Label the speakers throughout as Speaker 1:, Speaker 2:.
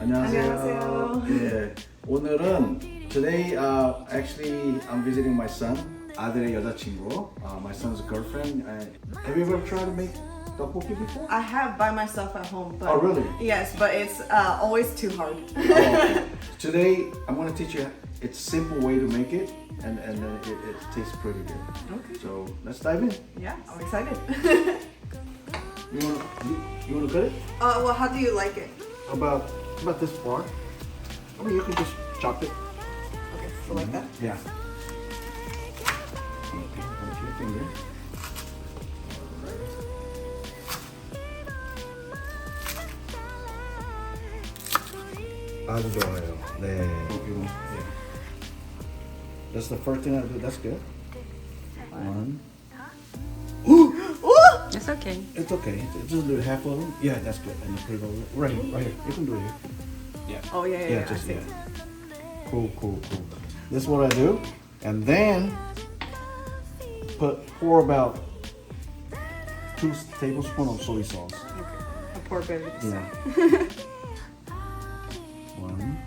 Speaker 1: 안녕하세요. 예, 오늘은 today actually I'm visiting my son. 아들의 여자친구. My son's girlfriend. Have you ever tried to make tteokbokki before?
Speaker 2: I have by myself at home, but
Speaker 1: Oh, really?
Speaker 2: yes, but it's always too hard.
Speaker 1: Oh, okay. Today I'm going to teach you. It's a simple way to make it, and it tastes pretty good.
Speaker 2: Okay.
Speaker 1: So let's dive in.
Speaker 2: Yeah, I'm excited.
Speaker 1: You want to cut it?
Speaker 2: Well, how do you like it?
Speaker 1: About this far. I mean, you can just chop it.
Speaker 2: Okay, so like that.
Speaker 1: Yeah. Okay, hold your finger. 아주 좋아요. 네. Yeah. That's the first thing I do. That's good. One. Ooh!
Speaker 3: It's okay.
Speaker 1: It's okay. Just do half of them. Yeah, that's good. And then put it over right here. Right here. You can do it here. Yeah.
Speaker 2: Oh yeah, yeah.
Speaker 1: Just
Speaker 2: I see.
Speaker 1: yeah. Cool. This is what I do, and then pour about 2 tablespoons of soy sauce.
Speaker 2: Okay. I pour a bit of this.
Speaker 1: Yeah. 1,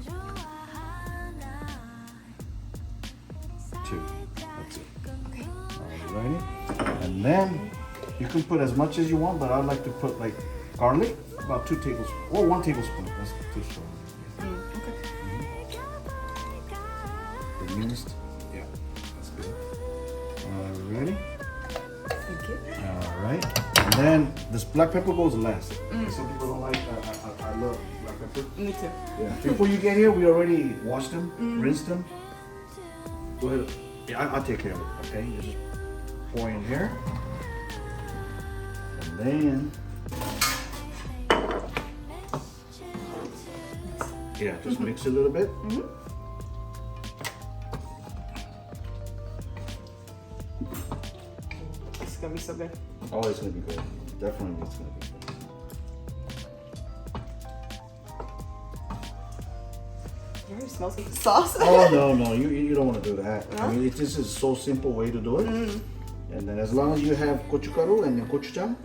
Speaker 1: 2. That's it.
Speaker 2: Okay.
Speaker 1: Alrighty. And then you can put as much as you want, but I like to put like garlic, about 2 tablespoons or 1 tablespoon. That's too strong.
Speaker 2: Okay.
Speaker 1: The minced. Yeah, that's good. Ready?
Speaker 2: Thank you.
Speaker 1: Alright. And then this black pepper goes last. Some people don't like I love black pepper.
Speaker 2: Me too.
Speaker 1: Yeah. Before you get here, we already washed them, rinsed them. Go ahead. Yeah, I'll take care of it. Okay. You just pour in here. And then yeah, just mix it a little bit.
Speaker 2: It's gonna be so good.
Speaker 1: Oh, it's gonna be good. Definitely, it's gonna be good.
Speaker 2: It already smells like the sauce.
Speaker 1: Oh no, you don't want to do that.
Speaker 2: No?
Speaker 1: I mean, this is so simple way to do it. And then as long as you have gochugaru and then gochujang,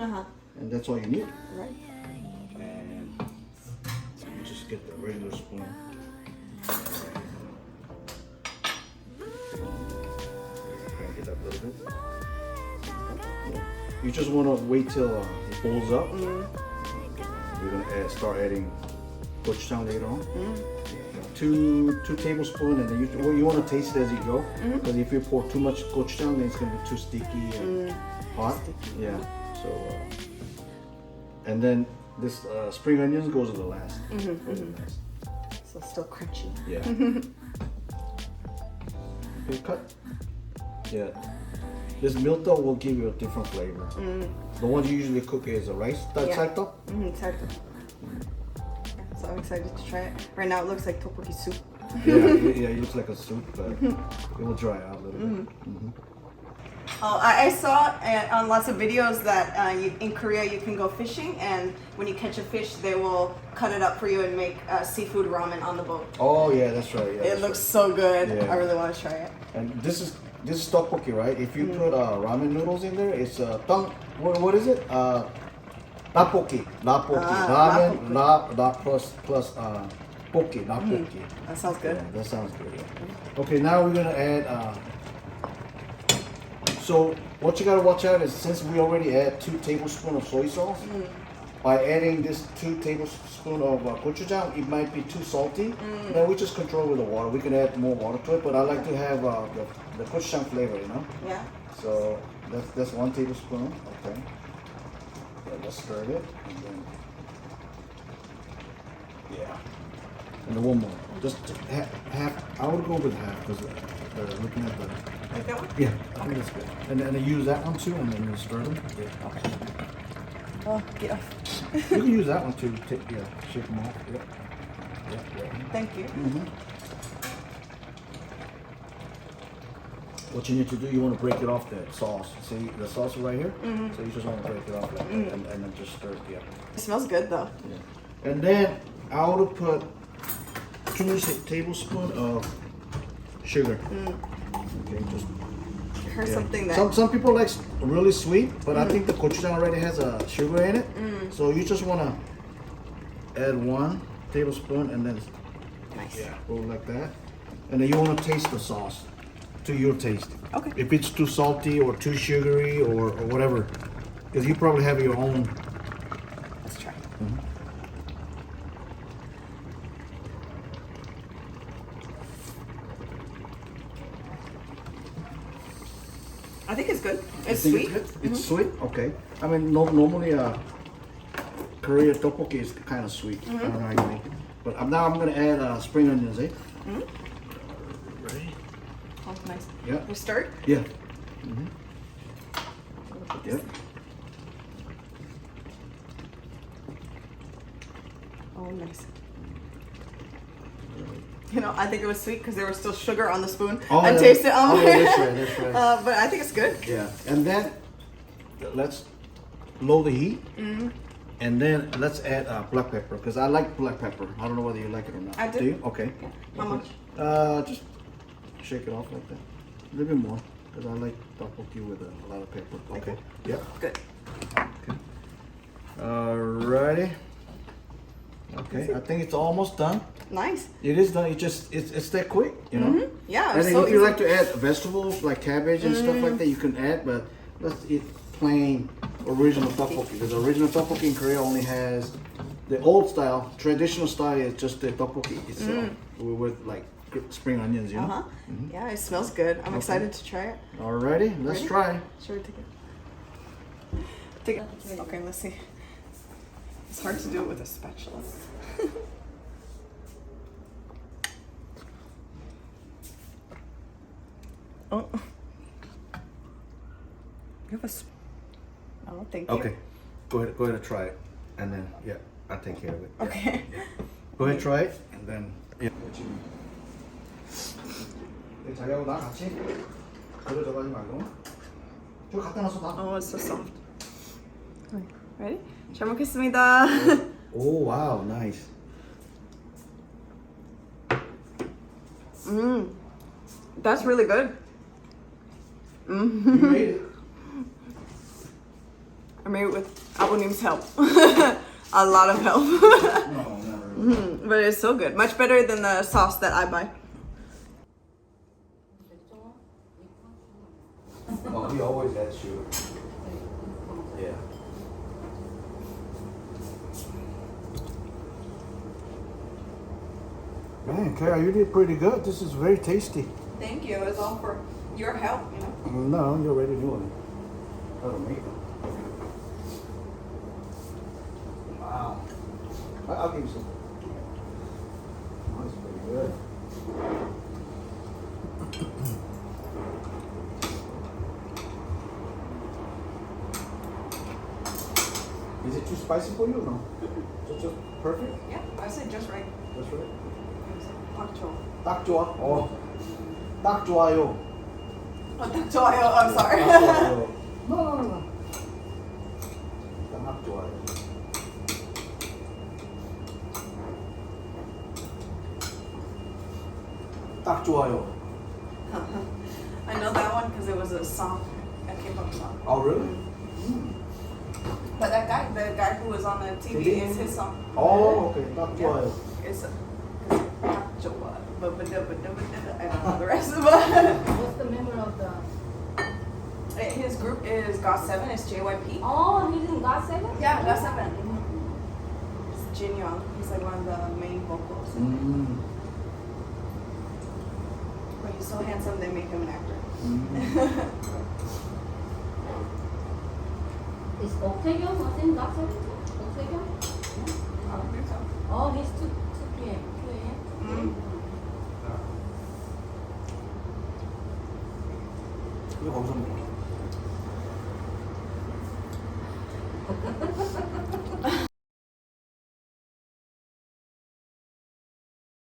Speaker 1: and that's all you need.
Speaker 2: Right.
Speaker 1: And you just get the regular spoon. Crank it up a little bit. You just want to wait till it boils up. We're gonna start adding gochujang later on. 2 tablespoons, and then you want to taste it as you go. Because if you pour too much gochujang, then it's gonna be too sticky and hot. Yeah. So, and then this spring onions goes to the last.
Speaker 2: So it's still crunchy.
Speaker 1: Yeah. Okay, cut. Yeah. This milto will give you a different flavor. The one you usually cook is a rice. That's
Speaker 2: Yeah.
Speaker 1: salto?
Speaker 2: It's hard to. Yeah, so I'm excited to try it. Right now it looks like tteokbokki soup.
Speaker 1: Yeah, it looks like a soup, but it will dry out a little bit.
Speaker 2: Oh, I saw on lots of videos that in Korea you can go fishing, and when you catch a fish, they will cut it up for you and make seafood ramen on the boat.
Speaker 1: Oh yeah, that's right. Yeah,
Speaker 2: It
Speaker 1: that's
Speaker 2: looks so good.
Speaker 1: Yeah.
Speaker 2: I really want to try it.
Speaker 1: right. And this is tteokbokki, right? If you put ramen noodles in there, it's what is it? Tteokbokki. Ramen, la plus poki, tteokbokki.
Speaker 2: That sounds good.
Speaker 1: Yeah, that sounds good. Yeah. Okay, now we're gonna add. So what you gotta watch out is, since we already add 2 tablespoons of soy sauce, by adding this 2 tablespoons of gochujang, it might be too salty. Then we just control with the water. We can add more water to it, but I like to have the gochujang flavor, you know.
Speaker 2: Yeah.
Speaker 1: So that's 1 tablespoon. Okay. Yeah, let's stir it, and then yeah, and then 1 more. Just half. I would go with half because looking at the.
Speaker 2: Like that one?
Speaker 1: Yeah, I think that's good. And then use that one too, and then stir them. Yeah. Okay.
Speaker 2: Oh, get off.
Speaker 1: You can use that one too. Shake them off. Yep. Yeah.
Speaker 2: Thank you.
Speaker 1: What you need to do, you want to break it off the sauce. See the sauce right here? So you just want to break it off like that, and then just stir it. Yeah.
Speaker 2: It smells good though.
Speaker 1: Yeah. And then I would put 2 tablespoons of sugar. Okay, just
Speaker 2: Here's something that
Speaker 1: some people like really sweet, but I think the gochujang already has a sugar in it. So you just wanna add 1 tablespoon and then
Speaker 2: Nice.
Speaker 1: roll like that. And then you want to taste the sauce to your taste.
Speaker 2: Okay.
Speaker 1: If it's too salty or too sugary or whatever, because you probably have your own.
Speaker 2: Let's try. I think it's good. It's
Speaker 1: You
Speaker 2: sweet.
Speaker 1: think it's good? It's sweet. Okay. I mean, normally Korean tteokbokki is kind of sweet. I don't know how you make it, but now I'm gonna add spring onions. Ready?
Speaker 2: Oh, nice.
Speaker 1: Yeah.
Speaker 2: We start.
Speaker 1: Yeah.
Speaker 2: Put this
Speaker 1: Yep.
Speaker 2: in. Oh, nice. You know, I think it was sweet because there was still sugar on the spoon. I
Speaker 1: yeah.
Speaker 2: taste it on
Speaker 1: Oh,
Speaker 2: my
Speaker 1: yeah, that's right. That's right.
Speaker 2: But I think it's good.
Speaker 1: Yeah, and then let's lower the heat, and then let's add black pepper because I like black pepper. I don't know whether you like it or not.
Speaker 2: I do.
Speaker 1: you? Okay.
Speaker 2: How much?
Speaker 1: Just shake it off like that. A little bit more because I like tteokbokki with a lot of pepper. Okay. Yep.
Speaker 2: Good.
Speaker 1: Okay. Alrighty. Okay, I think it's almost done.
Speaker 2: Nice.
Speaker 1: It is done. It's that quick, you know.
Speaker 2: Yeah,
Speaker 1: And
Speaker 2: it's
Speaker 1: then
Speaker 2: so
Speaker 1: if you
Speaker 2: easy.
Speaker 1: like to add vegetables like cabbage and stuff like that, you can add. But let's eat plain original tteokbokki because the original tteokbokki in Korea only has the old style, traditional style is just the tteokbokki itself with like spring onions, you know.
Speaker 2: Uh-huh. Yeah, it smells good. I'm excited to try it.
Speaker 1: Alrighty, let's
Speaker 2: Ready?
Speaker 1: try.
Speaker 2: Should we take it? Take it. Okay, let's see. It's hard to do it with a spatula. Oh. You have a oh, thank you.
Speaker 1: Okay, go ahead and try it, and then I'll take care of it.
Speaker 2: Okay.
Speaker 1: Go ahead, try it, and then 자기하고 나 같이 그려져가지 말고 저 갖다 놔서 나.
Speaker 2: Oh, it's so soft. Ready? 잘 먹겠습니다.
Speaker 1: Oh wow, nice.
Speaker 2: That's really good.
Speaker 1: You made it.
Speaker 2: I made it with 아버님's help. A lot of help.
Speaker 1: No, not really.
Speaker 2: But it's so good. Much better than the sauce that I buy.
Speaker 1: Oh, he always had sugar. Yeah. Man, Kara, you did pretty good. This is very tasty.
Speaker 2: Thank you. It's all for your help, you know.
Speaker 1: No, you're already doing it. That'll make it. Wow. I'll give you some. Oh, that's pretty good. Is it too spicy for you or no? Just perfect?
Speaker 2: Yeah, I said just right.
Speaker 1: Just right?
Speaker 2: 딱 좋아.
Speaker 1: 딱 좋아. 딱 좋아요.
Speaker 2: 딱 좋아요. I'm sorry.
Speaker 1: 딱 좋아요. No. 딱 좋아요. 딱 좋아요.
Speaker 2: I know that one because it was a song, a K-pop song.
Speaker 1: Oh, really?
Speaker 2: But that guy, the guy who was on the TV, is his song.
Speaker 1: Oh, okay. 딱 좋아요.
Speaker 2: It's 딱 좋아. But I don't know the rest. But
Speaker 3: What's the member of the?
Speaker 2: his group is GOT7. It's JYP.
Speaker 3: Oh, he's in GOT7?
Speaker 2: Yeah, GOT7. It's Jin Young. He's like one of the main vocals. But he's so handsome, they make him an actor.
Speaker 3: Is Octagon was in GOT7? Octagon?
Speaker 2: I don't think so.
Speaker 3: Oh, he's 2 p.m. 2 a.m.
Speaker 1: 이거 거기서 먹어.